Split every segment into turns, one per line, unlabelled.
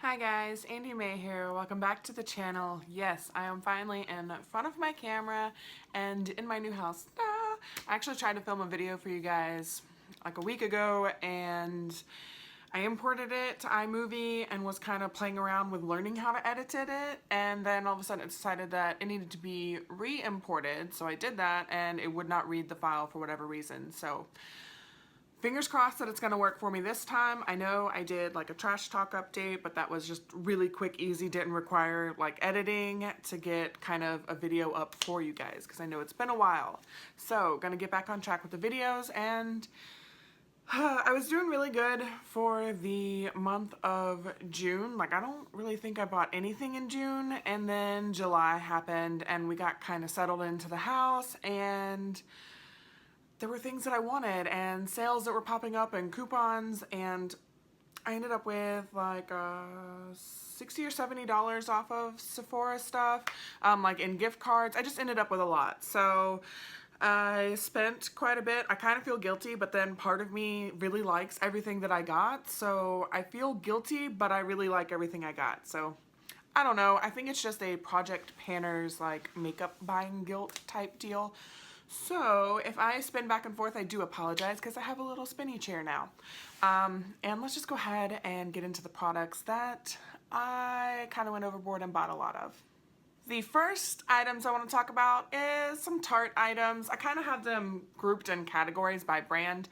Hi guys, Andy May here. Welcome back to the channel. Yes, I am finally in front of my camera and in my new house. I actually tried to film a video for you guys like a week ago and I imported it to iMovie and was kind of playing around with learning how to edit it, and then all of a sudden it decided that it needed to be re-imported, so I did that and it would not read the file for whatever reason. So fingers crossed that it's gonna work for me this time. I know I did like a trash talk update, but that was just really quick, easy, didn't require like editing to get kind of a video up for you guys because I know it's been a while. So gonna get back on track with the videos, and I was doing really good for the month of June. Like I don't really think I bought anything in June, and then July happened and we got kind of settled into the house and there were things that I wanted and sales that were popping up and coupons, and I ended up with like $60 or $70 off of Sephora stuff, like in gift cards. I just ended up with a lot. So I spent quite a bit. I kind of feel guilty, but then part of me really likes everything that I got. So I feel guilty, but I really like everything I got. So I don't know. I think it's just a Project Panner's like makeup buying guilt type deal. So if I spin back and forth, I do apologize because I have a little spinny chair now. And let's just go ahead and get into the products that I kind of went overboard and bought a lot of. The first items I want to talk about is some Tarte items. I kind of have them grouped in categories by brand.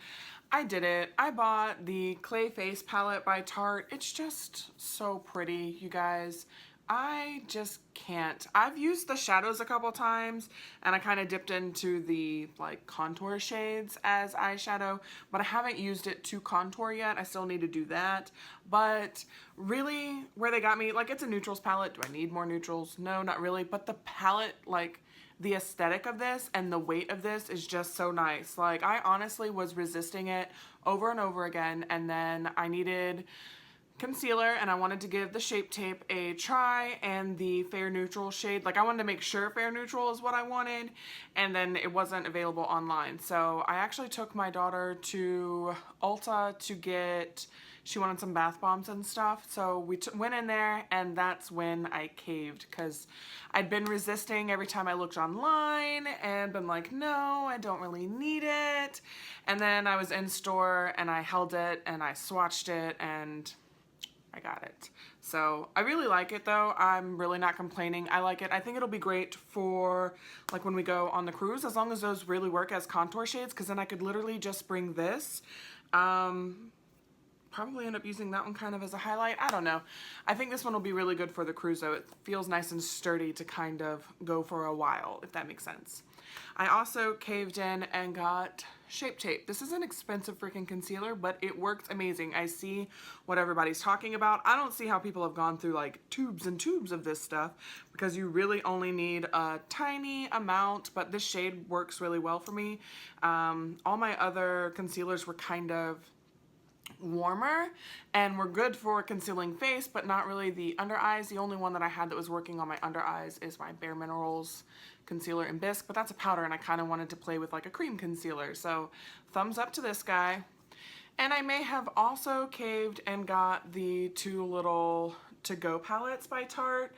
I did it. I bought the Clay Face palette by Tarte. It's just so pretty, you guys. I just can't. I've used the shadows a couple times and I kind of dipped into the like contour shades as eyeshadow, but I haven't used it to contour yet. I still need to do that. But really where they got me, like it's a neutrals palette. Do I need more neutrals? No, not really. But the palette, like the aesthetic of this and the weight of this is just so nice. Like I honestly was resisting it over and over again, and then I needed concealer and I wanted to give the Shape Tape a try, and the Fair Neutral shade, like I wanted to make sure Fair Neutral is what I wanted, and then it wasn't available online. So I actually took my daughter to Ulta to get, she wanted some bath bombs and stuff, so we went in there and that's when I caved because I'd been resisting every time I looked online and been like, no, I don't really need it. And then I was in store and I held it and I swatched it and I got it. So I really like it though. I'm really not complaining. I like it. I think it'll be great for like when we go on the cruise, as long as those really work as contour shades, because then I could literally just bring this. Probably end up using that one kind of as a highlight. I don't know. I think this one will be really good for the cruise though. It feels nice and sturdy to kind of go for a while, if that makes sense. I also caved in and got Shape Tape. This is an expensive freaking concealer, but it works amazing. I see what everybody's talking about. I don't see how people have gone through like tubes and tubes of this stuff because you really only need a tiny amount, but this shade works really well for me. All my other concealers were kind of warmer and were good for concealing face, but not really the under eyes. The only one that I had that was working on my under eyes is my Bare Minerals concealer in Bisque, but that's a powder and I kind of wanted to play with like a cream concealer. So thumbs up to this guy. And I may have also caved and got the two little to-go palettes by Tarte.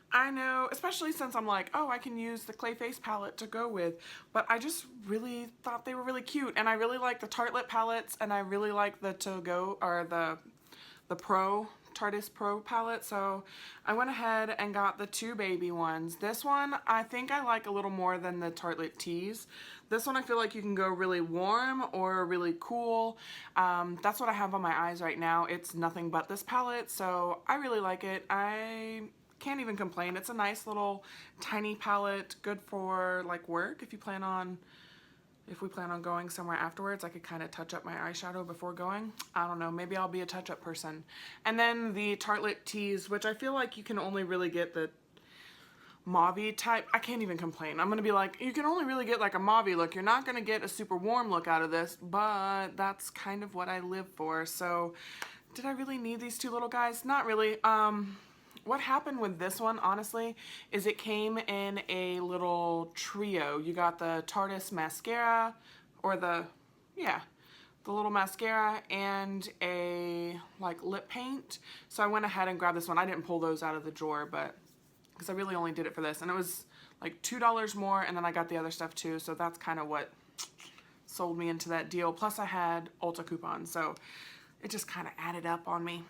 I know, especially since I'm like, oh, I can use the Clay Face palette to go with, but I just really thought they were really cute, and I really like the Tarte lip palettes, and I really like the to-go, or the Pro, Tarteist Pro palette, so I went ahead and got the two baby ones. This one, I think I like a little more than the Tartelette Tease. This one I feel like you can go really warm or really cool. That's what I have on my eyes right now. It's nothing but this palette, so I really like it. I can't even complain. It's a nice little tiny palette, good for like work. If we plan on going somewhere afterwards, I could kind of touch up my eyeshadow before going. I don't know, maybe I'll be a touch-up person. And then the Tartelette Tease, which I feel like you can only really get the mauve type. I can't even complain. I'm gonna be like, you can only really get like a mauve look. You're not gonna get a super warm look out of this, but that's kind of what I live for. So did I really need these two little guys? Not really. What happened with this one, honestly, is it came in a little trio. You got the Tarteist mascara, or the the little mascara and a like lip paint. So I went ahead and grabbed this one. I didn't pull those out of the drawer, but because I really only did it for this, and it was like $2 more, and then I got the other stuff too, so that's kind of what sold me into that deal. Plus I had Ulta coupons, so it just kind of added up on me.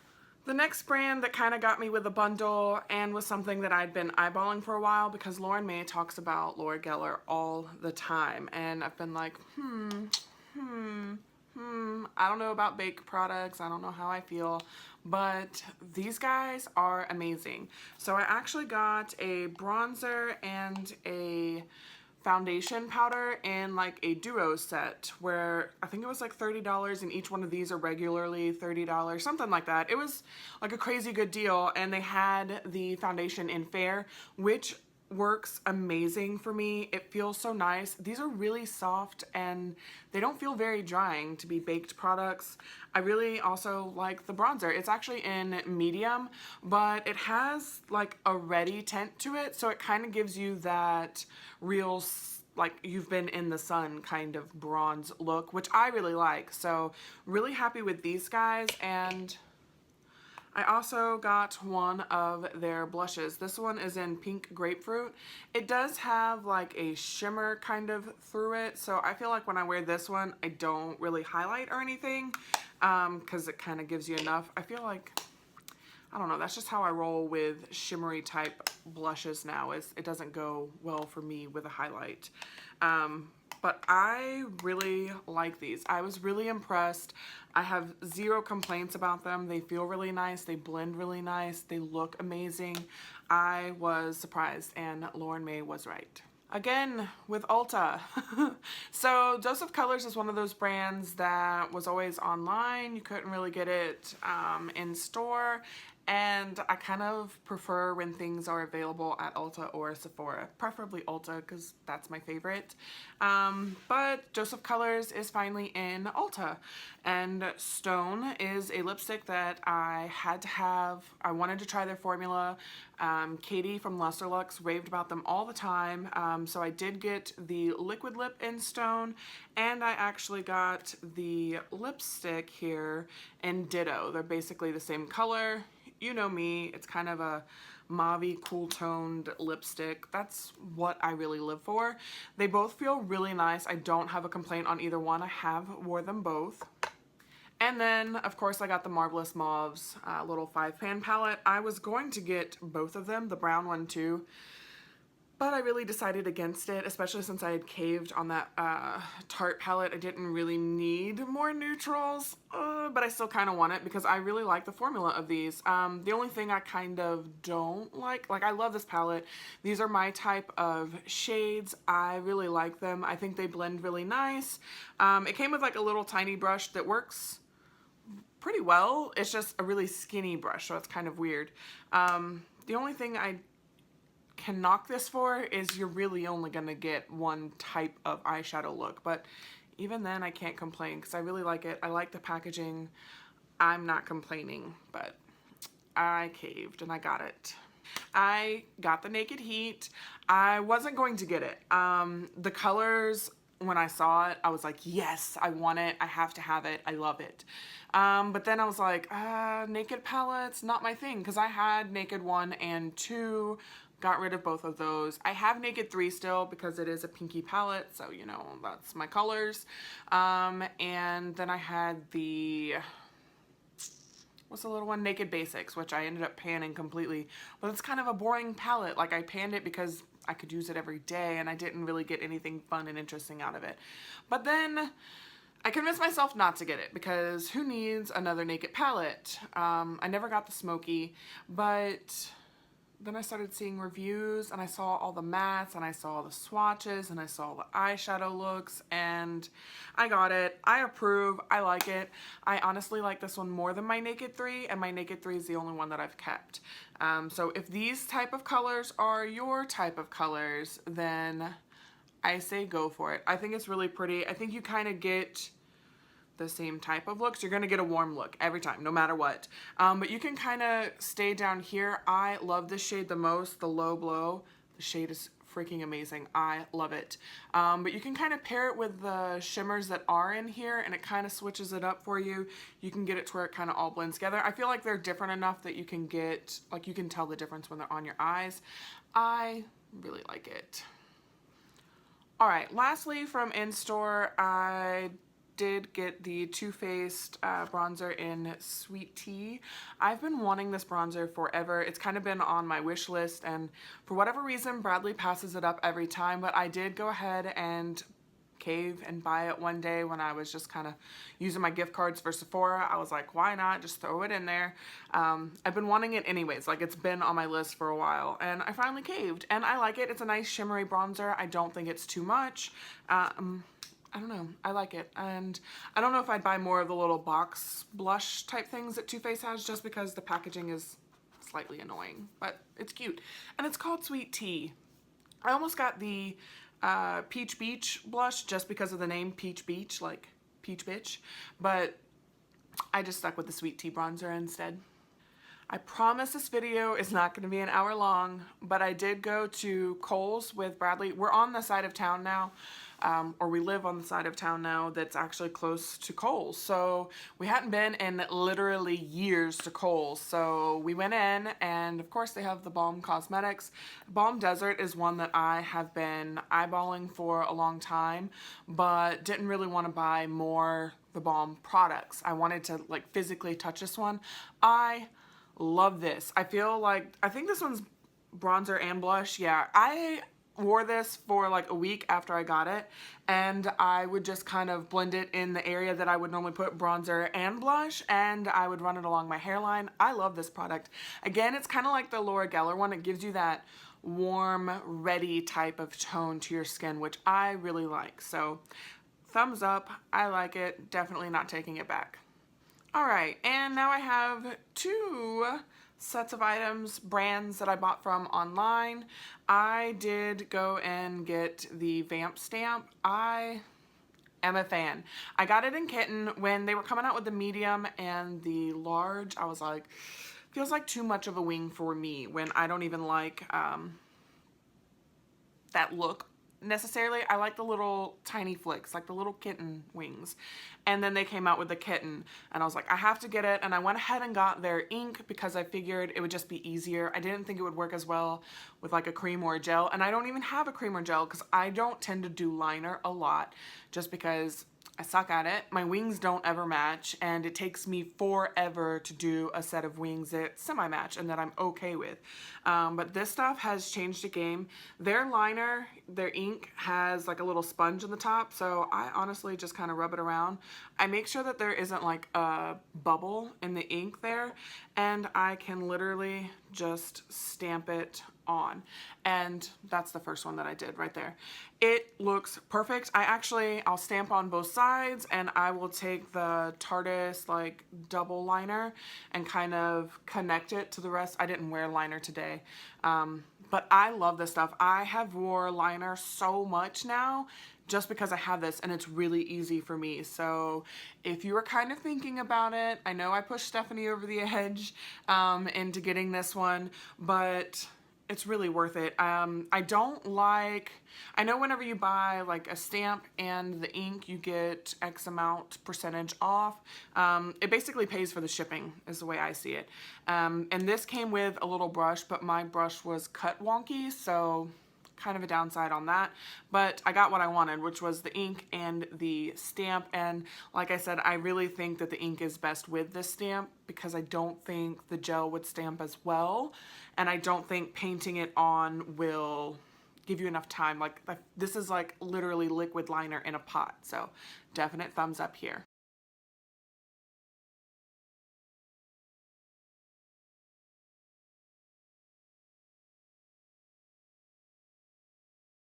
The next brand that kind of got me with a bundle and was something that I'd been eyeballing for a while, because Lauren May talks about Laura Geller all the time, and I've been like, I don't know about baked products, I don't know how I feel, but these guys are amazing. So I actually got a bronzer and a foundation powder in like a duo set, where I think it was like $30, and each one of these are regularly $30, something like that. It was like a crazy good deal, and they had the foundation in Fair, which works amazing for me. It feels so nice. These are really soft and they don't feel very drying to be baked products. I really also like the bronzer. It's actually in medium, but it has like a ready tint to it, so it kind of gives you that real like you've been in the sun kind of bronze look, which I really like. So really happy with these guys. And I also got one of their blushes. This one is in Pink Grapefruit. It does have like a shimmer kind of through it, so I feel like when I wear this one, I don't really highlight or anything, because it kind of gives you enough. I feel like, I don't know, that's just how I roll with shimmery type blushes now, is it doesn't go well for me with a highlight. But I really like these. I was really impressed. I have zero complaints about them. They feel really nice. They blend really nice. They look amazing. I was surprised, and Lauren May was right. Again, with Ulta. So Joseph Colors is one of those brands that was always online. You couldn't really get it in store. And I kind of prefer when things are available at Ulta or Sephora, preferably Ulta because that's my favorite. But Joseph Colors is finally in Ulta, and Stone is a lipstick that I had to have. I wanted to try their formula. Katie from Lesser Lux raved about them all the time, so I did get the liquid lip in Stone, and I actually got the lipstick here in Ditto. They're basically the same color. You know me, it's kind of a mauve-y, cool-toned lipstick. That's what I really live for. They both feel really nice. I don't have a complaint on either one. I have wore them both. And then, of course, I got the Marvelous Mauves little 5-pan palette. I was going to get both of them, the brown one too, but I really decided against it, especially since I had caved on that Tarte palette. I didn't really need more neutrals, but I still kind of want it because I really like the formula of these. The only thing I kind of don't like I love this palette. These are my type of shades. I really like them. I think they blend really nice. It came with like a little tiny brush that works pretty well. It's just a really skinny brush, so it's kind of weird. The only thing I can knock this for is you're really only gonna get one type of eyeshadow look, but even then I can't complain because I really like it. I like the packaging. I'm not complaining, but I caved and I got it. I got the Naked Heat. I wasn't going to get it. The colors, when I saw it, I was like, yes, I want it. I have to have it. I love it. But then I was like, Naked palettes, not my thing, because I had Naked 1 and 2, got rid of both of those. I have Naked 3 still because it is a pinky palette, so you know, that's my colors. And then I had the, what's the little one? Naked Basics, which I ended up panning completely. But it's kind of a boring palette. Like, I panned it because I could use it every day and I didn't really get anything fun and interesting out of it. But then I convinced myself not to get it because who needs another Naked palette? I never got the smoky, but then I started seeing reviews and I saw all the mattes and I saw the swatches and I saw the eyeshadow looks and I got it. I approve. I like it. I honestly like this one more than my Naked 3, and my Naked 3 is the only one that I've kept. So if these type of colors are your type of colors, then I say go for it. I think it's really pretty. I think you kind of get the same type of looks. You're gonna get a warm look every time, no matter what. But you can kind of stay down here. I love this shade the most, the Low Blow. The shade is freaking amazing. I love it. But you can kind of pair it with the shimmers that are in here, and it kind of switches it up for you. You can get it to where it kind of all blends together. I feel like they're different enough that you can get, like, you can tell the difference when they're on your eyes. I really like it. All right, lastly from in-store, I did get the Too Faced bronzer in Sweet Tea. I've been wanting this bronzer forever. It's kind of been on my wish list, and for whatever reason, Bradley passes it up every time, but I did go ahead and cave and buy it one day when I was just kind of using my gift cards for Sephora. I was like, why not just throw it in there? I've been wanting it anyways, like it's been on my list for a while, and I finally caved, and I like it. It's a nice shimmery bronzer. I don't think it's too much. I don't know, I like it, and I don't know if I'd buy more of the little box blush type things that Too Faced has, just because the packaging is slightly annoying, but it's cute, and it's called Sweet Tea. I almost got the Peach Beach blush just because of the name Peach Beach, like Peach Bitch, but I just stuck with the Sweet Tea bronzer instead. I promise this video is not going to be an hour long, but I did go to Kohl's with Bradley. We're on the side of town now, or we live on the side of town now that's actually close to Kohl's. So we hadn't been in literally years to Kohl's. So we went in, and of course they have the Balm Cosmetics. Balm Desert is one that I have been eyeballing for a long time, but didn't really want to buy more the Balm products. I wanted to like physically touch this one. I love this. I feel like, I think this one's bronzer and blush. Yeah, I wore this for like a week after I got it, and I would just kind of blend it in the area that I would normally put bronzer and blush, and I would run it along my hairline. I love this product. Again, it's kind of like the Laura Geller one. It gives you that warm, ready type of tone to your skin, which I really like. So thumbs up. I like it. Definitely not taking it back. All right, and now I have two sets of items, brands that I bought from online. I did go and get the Vamp stamp. I am a fan. I got it in kitten. When they were coming out with the medium and the large, I was like, feels like too much of a wing for me when I don't even like that look necessarily. I like the little tiny flicks, like the little kitten wings. And then they came out with the kitten, and I was like, I have to get it. And I went ahead and got their ink because I figured it would just be easier. I didn't think it would work as well with like a cream or a gel, and I don't even have a cream or gel because I don't tend to do liner a lot just because I suck at it. My wings don't ever match, and it takes me forever to do a set of wings that semi-match and that I'm okay with. But this stuff has changed the game. Their liner, their ink has like a little sponge in the top, so I honestly just kind of rub it around. I make sure that there isn't like a bubble in the ink there, and I can literally just stamp it on, and that's the first one that I did right there. It looks perfect. I'll stamp on both sides, and I will take the Tarteist like double liner and kind of connect it to the rest. I didn't wear liner today, but I love this stuff. I have wore liner so much now just because I have this, and it's really easy for me. So if you were kind of thinking about it, I know I pushed Stephanie over the edge into getting this one, but it's really worth it. I know whenever you buy like a stamp and the ink, you get X amount percentage off. It basically pays for the shipping is the way I see it. And this came with a little brush, but my brush was cut wonky, so kind of a downside on that, but I got what I wanted, which was the ink and the stamp. And like I said, I really think that the ink is best with this stamp because I don't think the gel would stamp as well, and I don't think painting it on will give you enough time. Like this is like literally liquid liner in a pot, so definite thumbs up here.